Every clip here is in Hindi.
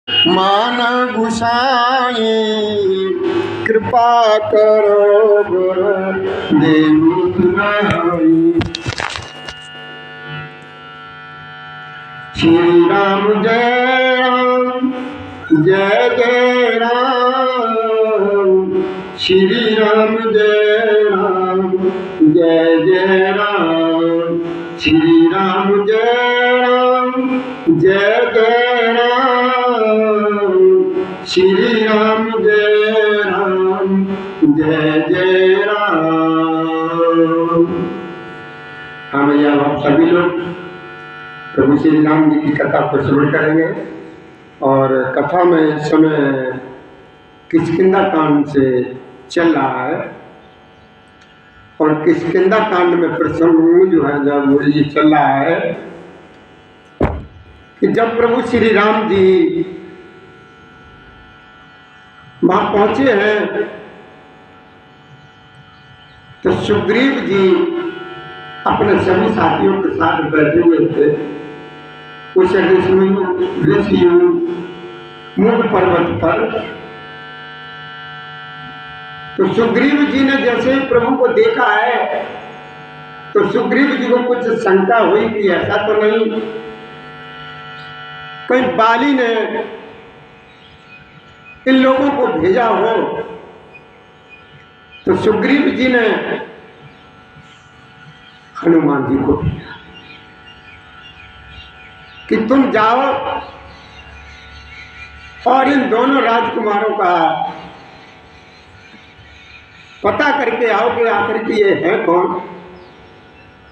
मान गुसाई कृपा करो गुरु देव नाई। श्री राम जय राम जय जय राम। श्री राम जय राम जय जय राम। श्री राम जय राम जय जय राम। श्री राम जय राम जय जय राम। हाँ भैया, आप सभी लोग प्रभु श्री राम जी की कथा को श्रवण करेंगे। और कथा में इस समय किष्किंधा कांड से चल रहा है। और किष्किंधा कांड में प्रसंग जो है जब वो ये चल रहा है कि जब प्रभु श्री राम जी वहां पहुंचे हैं तो सुग्रीव जी अपने सभी साथियों के साथ बैठे हुए थे उस ऋषि मूल पर्वत पर। तो सुग्रीव जी ने जैसे ही प्रभु को देखा है तो सुग्रीव जी को कुछ शंका हुई कि ऐसा तो नहीं कहीं बाली ने इन लोगों को भेजा हो। तो सुग्रीव जी ने हनुमान जी को भेजा कि तुम जाओ और इन दोनों राजकुमारों का पता करके आओ कि आखिर की ये है कौन।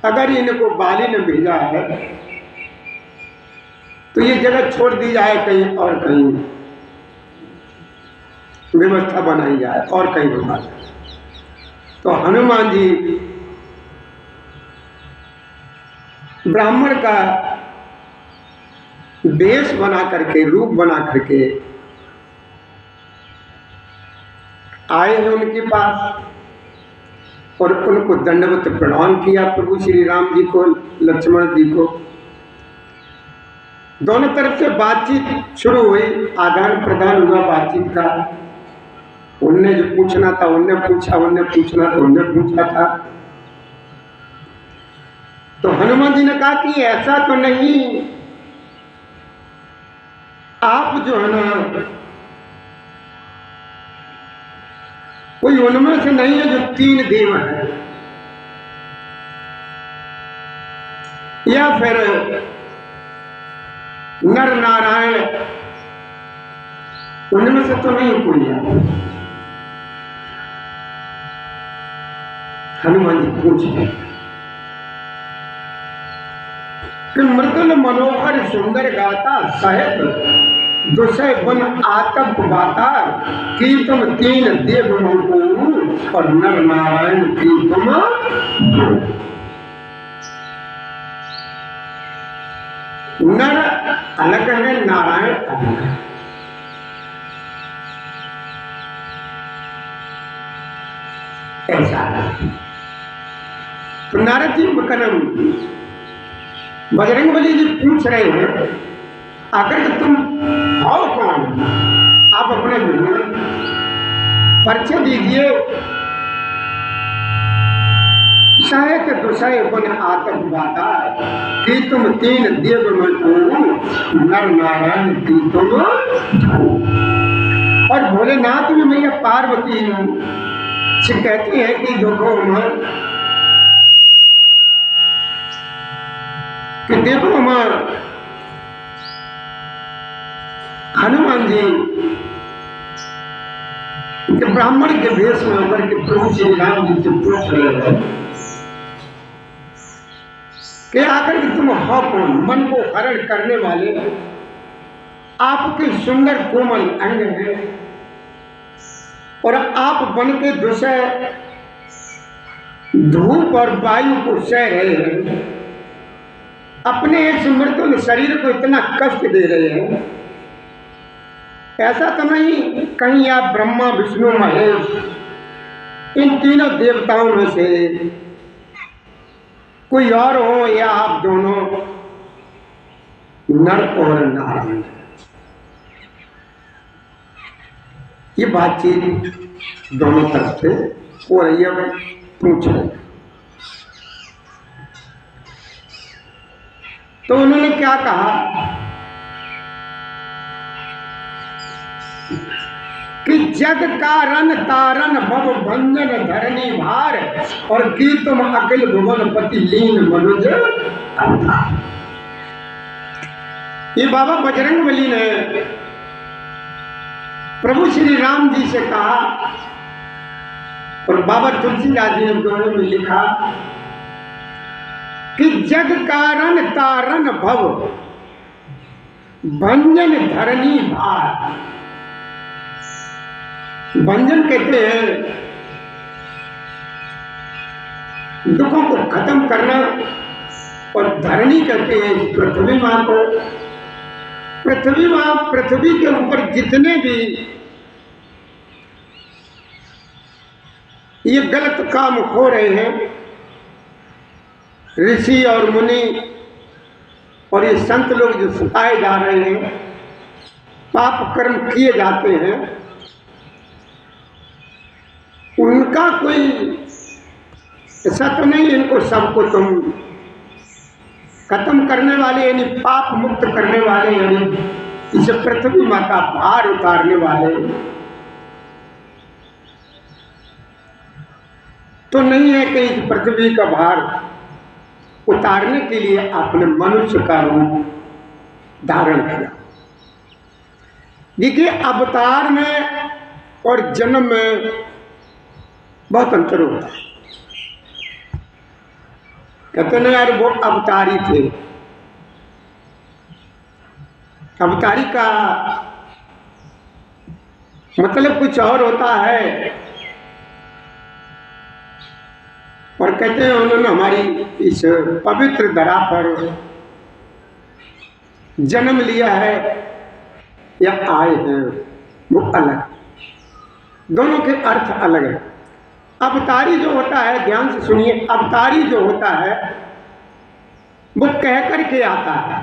अगर इनको बाली ने भेजा है तो ये जगह छोड़ दी जाए, कहीं और कहीं व्यवस्था बनाई जाए और कहीं बना जाए। तो हनुमान जी ब्राह्मण का वेश बना करके, रूप बना करके आए हैं उनके पास और उनको दंडवत प्रणाम किया प्रभु श्री राम जी को, लक्ष्मण जी को। दोनों तरफ से बातचीत शुरू हुई, आदान प्रदान हुआ बातचीत का। उनने जो पूछना था उनने पूछा, उनने पूछना था उनने पूछा था। तो हनुमान जी ने कहा कि ऐसा तो नहीं, आप जो है ना कोई उनमें से नहीं है जो 3 देव है, या फिर नर नारायण उनमें से तो नहीं कोई है। हनुमान जी पूछे कि मृदुल मनोहर सुंदर गाता साहेब दुसय बन आतप बाता की तुम 3 देव को और नर नारायण की तुम 2। नर अलग है, नारायण अलग है। ऐसा है। तो नारद जी मुकरम बजरंगबली जी पूछ रहे हैं आकर कि तुम हो कौन, आप अपने परिचय दीजिए। सहायक दुसय बन आतप बाता कि तुम 3 देव में को नर नारायण की तुम 2। और भोलेनाथ भी मैया पार्वती से कहती है कि देखो मां हनुमान जी ब्राह्मण के वेश में होकर के प्रभु श्री राम जी से पूछ रहे हैं कि आकर के तुम हो कौन, मन को हरण करने वाले आपके सुंदर कोमल अंग हैं और आप बन के दुसय धूप और वायु को सह रहे हैं, अपने इस मृदुल शरीर को इतना कष्ट दे रहे हैं। ऐसा तो नहीं कहीं आप ब्रह्मा विष्णु महेश इन तीनों देवताओं में से कोई और हो, या आप दोनों नर और नारायण। ये बातचीत दोनों तरफ से हो रही है, पूछ रहे। तो उन्होंने क्या कहा कि जग कारण तारन भव भंजन धरनी भार और की तुम अखिल भुवन पति लीन मनुज अवतार। ये बाबा बजरंगबली ने प्रभु श्री राम जी से कहा और बाबा तुलसीदास जी ने दोनों में लिखा कि जग कारण तारन भव भंजन धरनी भार। भंजन कहते हैं दुखों को खत्म करना, और धरनी कहते हैं पृथ्वी मां को। पृथ्वी मां, पृथ्वी के ऊपर जितने भी ये गलत काम हो रहे हैं, ऋषि और मुनि और ये संत लोग जो सताए जा रहे हैं, पाप कर्म किए जाते हैं, उनका कोई ऐसा तो नहीं इनको सबको तुम खत्म करने वाले यानी पाप मुक्त करने वाले यानी इस पृथ्वी माता भार उतारने वाले तो नहीं है कि इस पृथ्वी का भार उतारने के लिए आपने मनुष्य का रूप धारण किया। देखिए अवतार में और जन्म में बहुत अंतर होता है। कहते ना यार वो अवतारी थे, अवतारी का मतलब कुछ और होता है। और कहते हैं उन्होंने हमारी इस पवित्र धरा पर जन्म लिया है या आए हैं, वो अलग, दोनों के अर्थ अलग है। अवतारी जो होता है, ध्यान से सुनिए, अवतारी जो होता है वो कह करके आता है,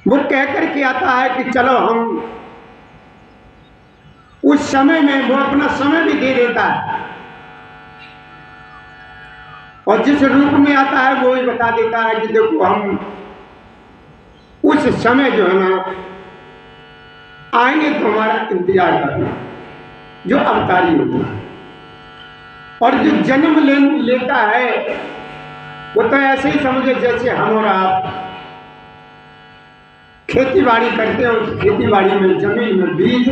वो कह करके आता है कि चलो हम उस समय में, वो अपना समय भी दे देता है और जिस रूप में आता है वो ही बता देता है कि देखो हम उस समय जो है ना आएंगे तो हमारा इंतजार करना, जो अवतारी होता है। और जो जन्म लेता है वो तो ऐसे ही समझे जैसे हम और आप खेती बाड़ी करते हैं, उस खेती बाड़ी में जमीन में बीज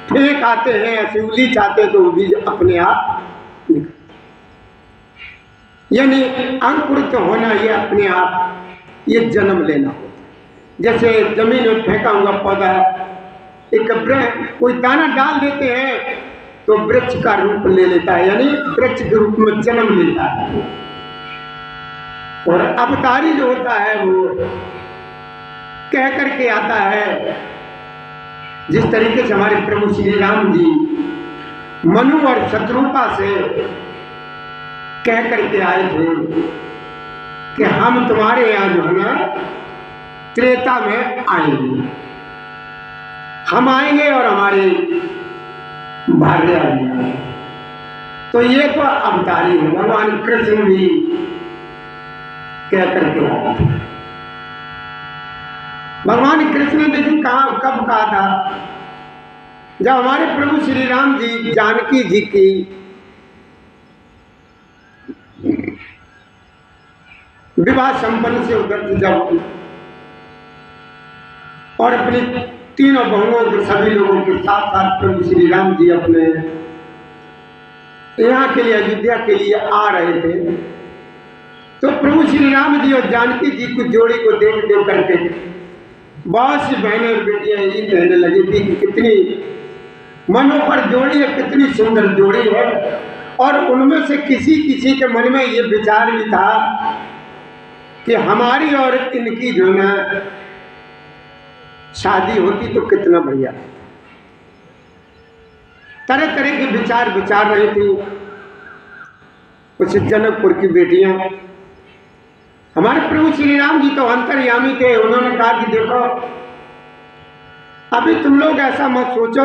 फेंक आते हैं, ऐसे उंगली चाहते हैं तो वो बीज अपने आप निकल, यानी अंकुरित होना, ये अपने आप ये जन्म लेना होता है। जैसे जमीन में फेंका हुआ पौधा एक कोई दाना डाल देते हैं तो वृक्ष का रूप ले लेता है, यानी वृक्ष के रूप में जन्म लेता है। और अवतारी जो होता है वो कह करके आता है, जिस तरीके से हमारे प्रभु श्री राम जी मनु और शत्रुपा से कह करके आए थे कि हम तुम्हारे यहाँ जो है ना त्रेता में आएंगे, हम आएंगे और हमारे भार्य आएंगे। तो ये तो अवतारी है। भगवान कृष्ण भी कह करके आए थे। भगवान कृष्ण ने देखिए कहा, कब कहा था, जब हमारे प्रभु श्री राम जी जानकी जी की विवाह संपन्न से उधर से जब और अपने तीनों बहुओं के सभी लोगों के साथ साथ प्रभु श्री राम जी अपने यहाँ के लिए, अयोध्या के लिए आ रहे थे, तो प्रभु श्री राम जी और जानकी जी की जोड़ी को देख देख करके बहुत सी बहनें और बेटियां यही कहने लगी थी कि कितनी मनोहर जोड़ी है, कितनी सुंदर जोड़ी है। और उनमें से किसी किसी के मन में ये विचार भी था कि हमारी और इनकी जो है शादी होती तो कितना बढ़िया। तरह तरह के विचार विचार रही थी। कुछ जनकपुर की बेटियां, हमारे प्रभु श्री राम जी तो अंतर्यामी थे, उन्होंने कहा कि देखो अभी तुम लोग ऐसा मत सोचो,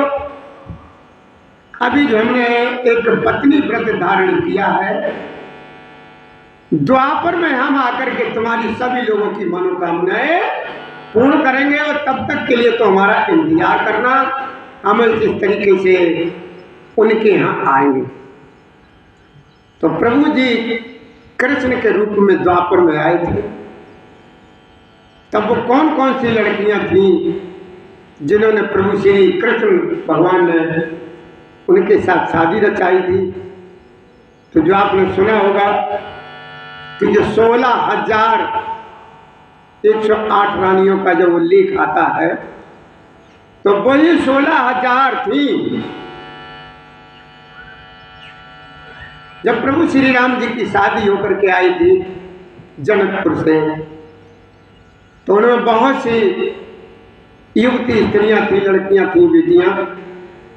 अभी जो हमने एक पत्नी व्रत धारण किया है, द्वापर में हम आकर के तुम्हारी सभी लोगों की मनोकामनाएं पूर्ण करेंगे, और तब तक के लिए तो हमारा इंतजार करना, हम इस तरीके से उनके यहाँ आएंगे। तो प्रभु जी कृष्ण के रूप में द्वापर में आए थे। तब वो कौन कौन सी लड़कियां थीं जिन्होंने प्रभु श्री कृष्ण भगवान ने उनके साथ शादी रचाई थी? तो जो आपने सुना होगा कि जो 16,108 रानियों का जब उल्लेख आता है, तो वही 16,000 थी जब प्रभु श्री राम जी की शादी होकर के आई थी जनकपुर से। तो उनमें बहुत सी युवती स्त्रियां थी, लड़कियां थी, बेटियां,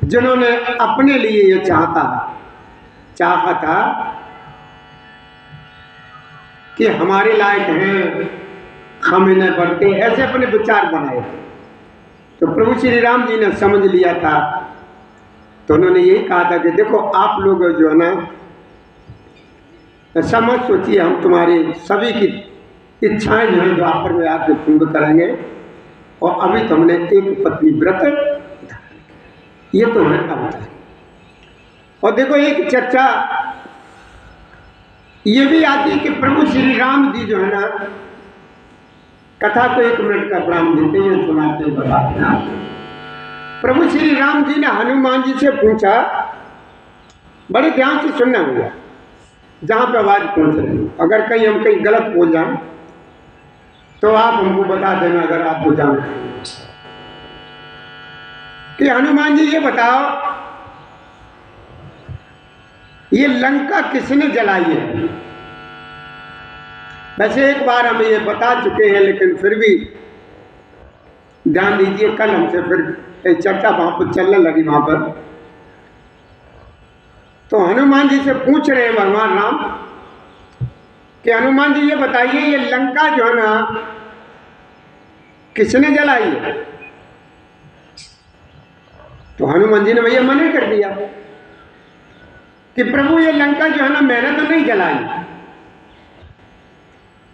जिन्होंने अपने लिए ये चाहा था कि हमारे लायक हैं, हम इन्हें बढ़ते, ऐसे अपने विचार बनाए। तो प्रभु श्री राम जी ने समझ लिया था, तो उन्होंने यही कहा था कि देखो आप लोग जो है ना, ऐसा मत सोचिए, हम तुम्हारी सभी की इच्छाएं जो है द्वापर में आकर पूर्ण करेंगे, और अभी तो हमने एक पत्नी व्रत, ये तो है अब। और देखो एक चर्चा ये भी आती है कि प्रभु श्री राम जी जो है ना, कथा को 1 मिनट का विराम देते हैं, सुनाते हैं, बताते हैं। प्रभु श्री राम जी ने हनुमान जी से पूछा, बड़े ध्यान से सुनना होगा जहां पे आवाज पहुंच रही है, अगर कहीं हम कहीं गलत बोल जाएं तो आप हमको बता देना, अगर आपको जानना कि हनुमान जी ये बताओ, ये लंका किसने जलाई है? वैसे एक बार हम ये बता चुके हैं, लेकिन फिर भी ध्यान दीजिए, कल हमसे फिर चर्चा वहां पर चलने लगी वहां पर। तो हनुमान जी से पूछ रहे हैं भगवान राम कि हनुमान जी ये बताइए, ये लंका जो है ना किसने जलाई है? तो हनुमान जी ने भैया मना कर दिया कि प्रभु ये लंका जो है ना मैंने तो नहीं जलाई,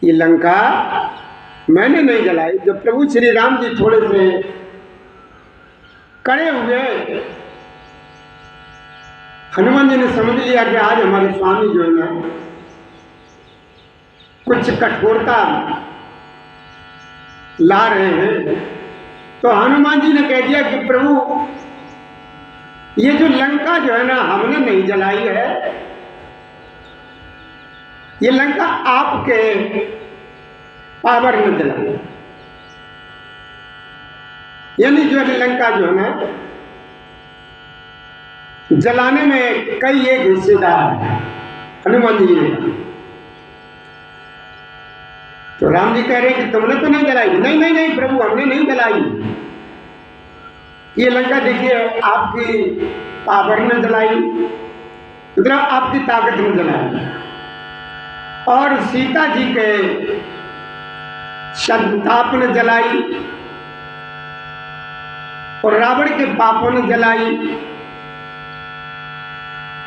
ये लंका मैंने नहीं जलाई। जब प्रभु श्री राम जी थोड़े से कड़े हुए, हनुमान जी ने समझ लिया कि आज हमारे स्वामी जो है ना कुछ कठोरता ला रहे हैं। तो हनुमान जी ने कह दिया कि प्रभु ये जो लंका जो है ना हमने नहीं जलाई है, ये लंका आपके पावर ने जलाई। यानी जो है लंका जो है ना जलाने में कई एक हिस्सेदार है, हनुमान जी ने कहा। तो राम जी कह रहे हैं कि तुमने तो नहीं जलाई। नहीं नहीं नहीं प्रभु, हमने नहीं जलाई, ये लंका देखिए आपकी पावर ने जलाई, मतलब आपकी ताकत ने जलाई, और सीता जी के संताप ने जलाई, और रावण के पापों ने जलाई,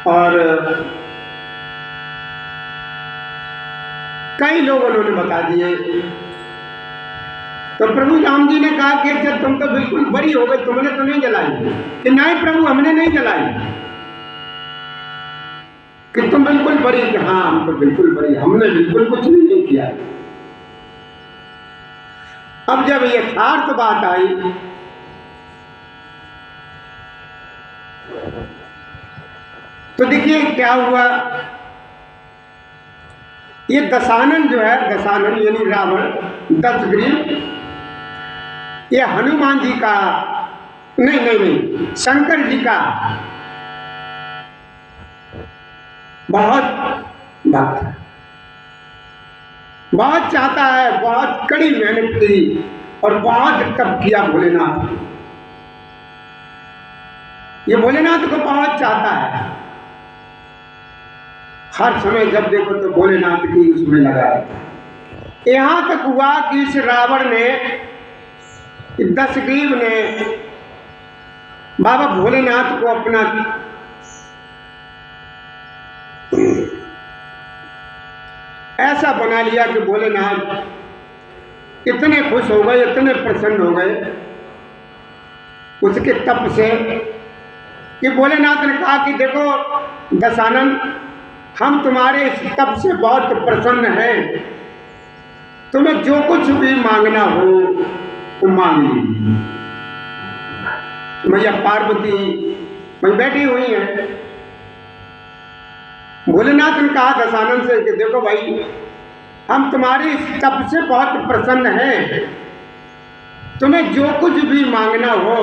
और कई लोग उन्होंने बता दिए। तो प्रभु राम जी ने कहा कि जब तुम तो बिल्कुल बड़ी हो गई, तुमने तो नहीं जलाई। कि नहीं प्रभु हमने नहीं जलाई। कि तुम बिल्कुल बड़ी? कि हाँ हम तो बिल्कुल बड़ी, हमने बिल्कुल कुछ नहीं किया। अब जब यथार्थ बात आई तो देखिए क्या हुआ। ये दशानन जो है, दशानन यानी रावण, 10 ग्रीव, ये हनुमान जी का नहीं शंकर जी का बहुत भक्त है, बहुत चाहता है, बहुत कड़ी मेहनत की और बहुत तप किया भोलेनाथ। ये भोलेनाथ को बहुत चाहता है, हर समय जब देखो तो भोलेनाथ की उसमें लगा रहता है। यहां तक हुआ कि इस रावण ने, 10 ग्रीव ने बाबा भोलेनाथ को अपना ऐसा बना लिया कि भोलेनाथ इतने खुश हो गए, इतने प्रसन्न हो गए उसके तप से कि भोलेनाथ ने कहा कि देखो दशानन, हम तुम्हारे इस तप से बहुत प्रसन्न हैं, तुम्हें जो कुछ भी मांगना हो वो मांग लीजिए। मैया पार्वती वहीं बैठी हुई है। भोलेनाथ ने कहा दशानन से कि देखो भाई, हम तुम्हारे इस तप से बहुत प्रसन्न हैं, तुम्हें जो कुछ भी मांगना हो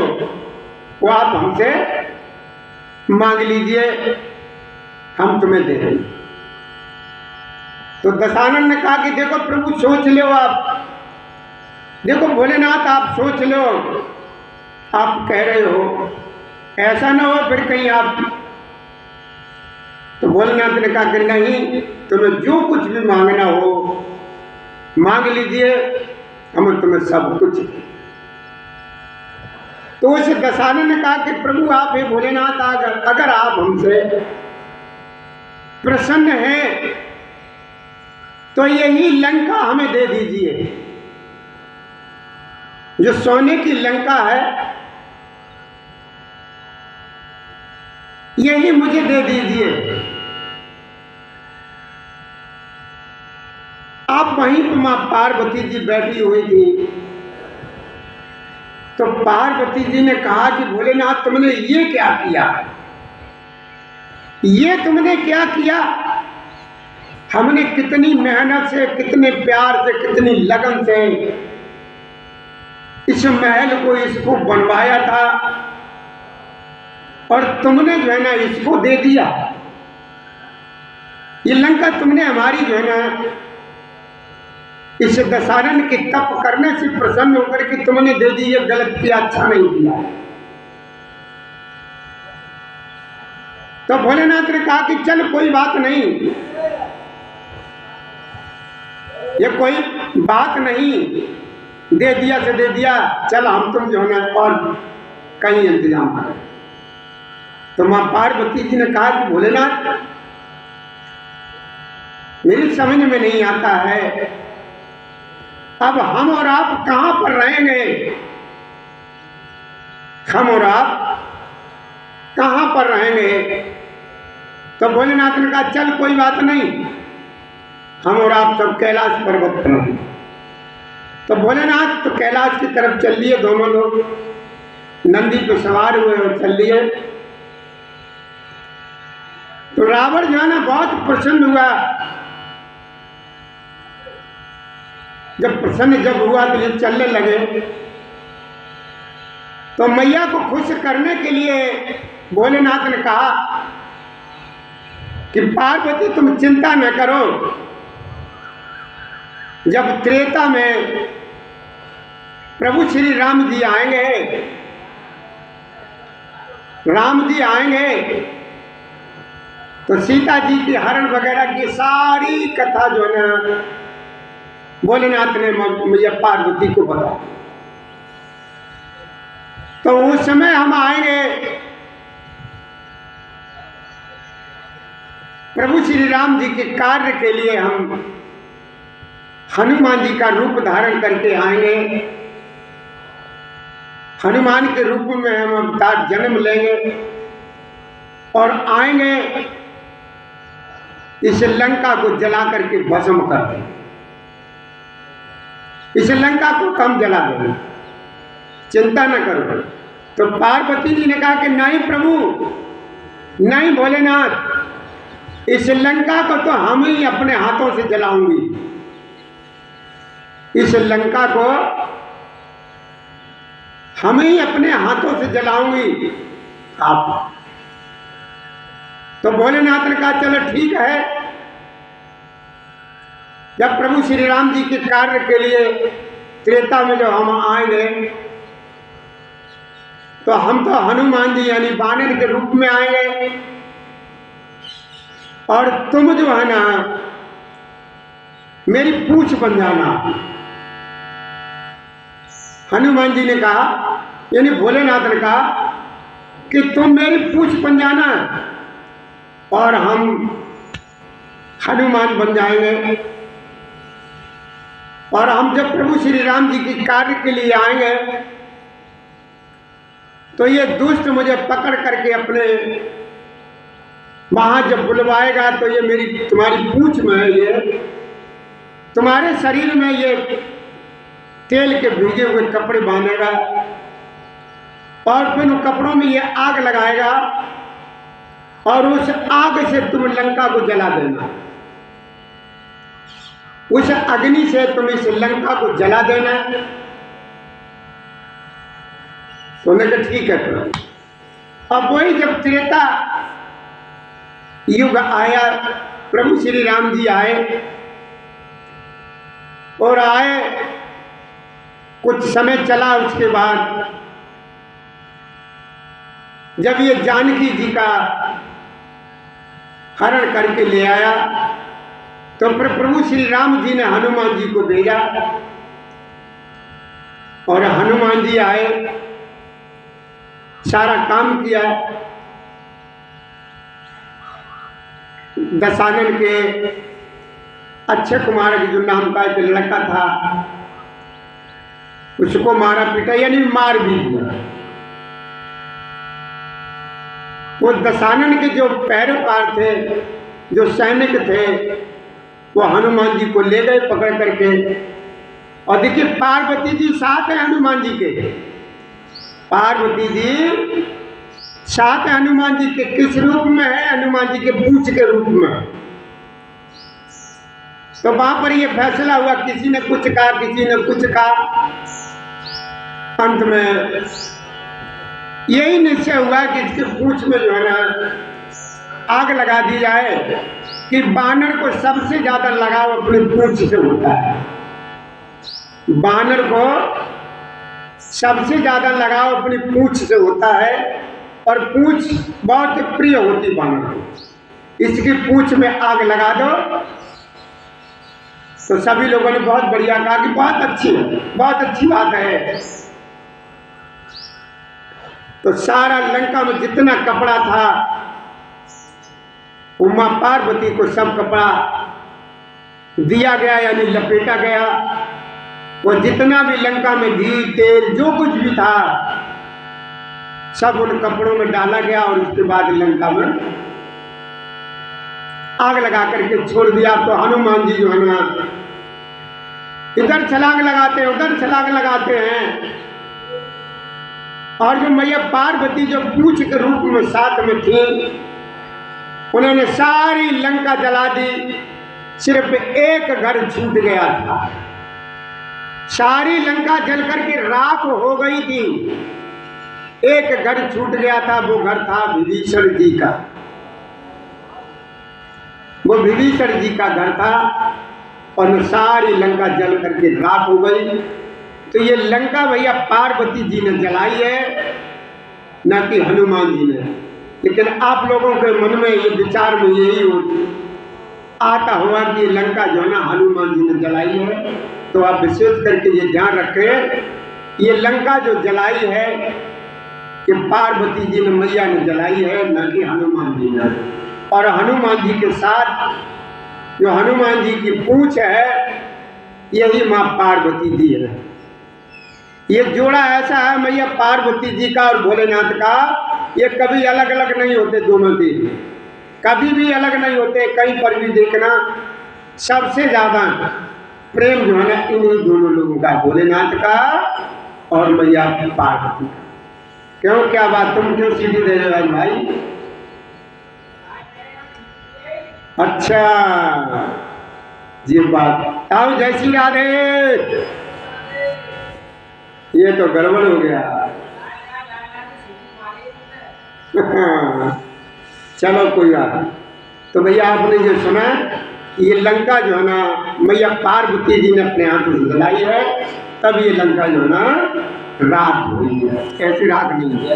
वो आप हमसे मांग लीजिए, हम तुम्हें दे देंगे। तो दशानन ने कहा कि देखो प्रभु, सोच लो आप, देखो भोलेनाथ आप सोच लो, आप कह रहे हो, ऐसा ना हो फिर कहीं आप। तो भोलेनाथ ने कहा कि नहीं, तुम्हें जो कुछ भी मांगना हो मांग लीजिए, हम तुम्हें सब कुछ। तो उस दशानन ने कहा कि प्रभु आप हे भोलेनाथ, अगर आप हमसे प्रसन्न हैं तो यही लंका हमें दे दीजिए, जो सोने की लंका है यही मुझे दे दीजिए। आप वहीं पर मां पार्वती जी बैठी हुई थी। तो पार्वती जी ने कहा कि भोलेनाथ, तुमने ये क्या किया, ये तुमने क्या किया? हमने कितनी मेहनत से, कितने प्यार से, कितनी लगन से इस महल को, इसको बनवाया था, और तुमने जो है ना इसको दे दिया। ये लंका तुमने हमारी जो है ना इस दशानन के तप करने से प्रसन्न होकर के तुमने दे दी, ये गलत किया, अच्छा नहीं किया। तो भोलेनाथ ने कहा कि चल कोई बात नहीं, ये कोई बात नहीं, दे दिया से दे दिया, चल हम तुम जो है ना और कहीं इंतजाम करें। तो मां पार्वती जी ने कहा कि भोलेनाथ, मेरी समझ में नहीं आता है, अब हम और आप कहां पर रहेंगे, हम और आप कहां पर रहेंगे? तो भोलेनाथ ने कहा चल कोई बात नहीं, हम और आप सब कैलाश पर्वत पर रहेंगे। तो भोलेनाथ तो कैलाश की तरफ चल लिए, दोनों लोग नंदी पे सवार हुए और चल लिए। तो रावण जो है ना बहुत प्रसन्न हुआ। जब प्रसन्न जब हुआ तो ये चलने लगे, तो मैया को खुश करने के लिए भोलेनाथ ने कहा कि पार्वती तुम चिंता न करो, जब त्रेता में प्रभु श्री राम जी आएंगे, राम जी आएंगे तो सीता जी की हरण वगैरह की सारी कथा जो है ना भोलेनाथ ने मैया पार्वती को बताया। तो उस समय हम आएंगे, प्रभु श्री राम जी के कार्य के लिए हम हनुमान जी का रूप धारण करके आएंगे, हनुमान के रूप में हम अवतार जन्म लेंगे और आएंगे, इस लंका को जला करके भस्म कर देंगे, इस लंका को हम जला देंगे, चिंता न करो। तो पार्वती जी ने कहा कि नहीं प्रभु, नहीं भोलेनाथ, इस लंका को तो हम ही अपने हाथों से जलाऊंगी, इस लंका को हम ही अपने हाथों से जलाऊंगी आप। तो भोलेनाथ ने कहा चलो ठीक है, जब प्रभु श्री राम जी के कार्य के लिए त्रेता में जब हम आएंगे तो हम तो हनुमान जी यानी बानर के रूप में आएंगे, और तुम जो है ना मेरी पूंछ बन जाना। हनुमान जी ने कहा, यानी भोलेनाथ ने कहा कि तुम मेरी पूछ बन जाना और हम हनुमान बन जाएंगे, और हम जब प्रभु श्री राम जी के कार्य के लिए आएंगे तो ये दुष्ट मुझे पकड़ करके अपने वहां जब बुलवाएगा तो ये मेरी तुम्हारी पूंछ में है, ये तुम्हारे शरीर में ये तेल के भीगे हुए कपड़े बांधेगा और फिर उन कपड़ों में ये आग लगाएगा और उस आग से तुम लंका को जला देना, उस अग्नि से तुम इस लंका को जला देना। तो उन्होंने कहा ठीक है। तो अब वही जब त्रेता युग आया, प्रभु श्री राम जी आए और आए, कुछ समय चला, उसके बाद जब ये जानकी जी का हरण करके ले आया तो फिर प्रभु श्री राम जी ने हनुमान जी को भेजा और हनुमान जी आए, सारा काम किया। दशानन के अक्षय कुमार के जो नाम का एक लड़का था उसको मारा पीटा, यानी मार भी दिया। वो दशानन के जो पैरोकार थे, जो सैनिक थे, वो हनुमान जी को ले गए पकड़ करके। और देखिए पार्वती जी साथ है हनुमान जी के, पार्वती जी साथ है हनुमान जी के। किस रूप में है? हनुमान जी के पूंछ के रूप में। तो वहां पर ये फैसला हुआ, किसी ने कुछ कहा, किसी ने कुछ कहा, अंत में यही निश्चय हुआ कि इसके पूंछ में जो है ना आग लगा दी जाए कि बानर को सबसे ज्यादा लगाव अपने पूंछ से होता है। बानर को सबसे ज्यादा लगाव अपनी पूंछ से होता है और पूंछ बहुत प्रिय होती बानर को। इसकी पूंछ में आग लगा दो तो सभी लोगों ने बहुत बढ़िया कहा कि बहुत अच्छी है, बहुत अच्छी बात है। तो सारा लंका में जितना कपड़ा था उमा पार्वती को सब कपड़ा दिया गया, यानी लपेटा गया। वो जितना भी लंका में घी तेल जो कुछ भी था सब उन कपड़ों में डाला गया और उसके बाद लंका में आग लगा करके छोड़ दिया। तो हनुमान जी जो है ना इधर छलांग लगाते हैं, उधर छलांग लगाते हैं, और जो मैया पार्वती जो पूंछ के रूप में साथ में थी उन्होंने सारी लंका जला दी। सिर्फ एक घर छूट गया था, सारी लंका जल करके राख हो गई थी। एक घर छूट गया था, वो घर था विभीषण जी का। वो विभीषण जी का घर था और सारी लंका जल करके राख हो गई। तो ये लंका भैया पार्वती जी ने जलाई है, न कि हनुमान जी ने। लेकिन आप लोगों के मन में ये विचार में यही आता हुआ कि ये लंका जो है ना हनुमान जी ने जलाई है। तो आप विशेष करके ये ध्यान रखें, ये लंका जो जलाई है कि पार्वती जी ने मैया ने जलाई है, न कि हनुमान जी ने। और हनुमान जी के साथ जो हनुमान जी की पूंछ है यही माँ पार्वती जी है। ये जोड़ा ऐसा है मैया पार्वती जी का और भोलेनाथ का, ये कभी अलग अलग नहीं होते, दोनों दिन कभी भी अलग नहीं होते। कहीं पर भी देखना सबसे ज्यादा प्रेम जो है ना इन्हीं दोनों लोगों का, भोलेनाथ का और मैया पार्वती का। क्यों, क्या बात, तुम क्यों सीधी दे रहे हो भाई? अच्छा जी बात आओ, जय श्री राधे। ये तो गड़बड़ हो गया। चलो कोई बात नहीं। तो भैया आपने जो सुना ये लंका जो है ना मैया पार्वती जी ने अपने हाथों से जलाई है, तब ये लंका जो है ना राख हुई है, ऐसी राख नहीं है।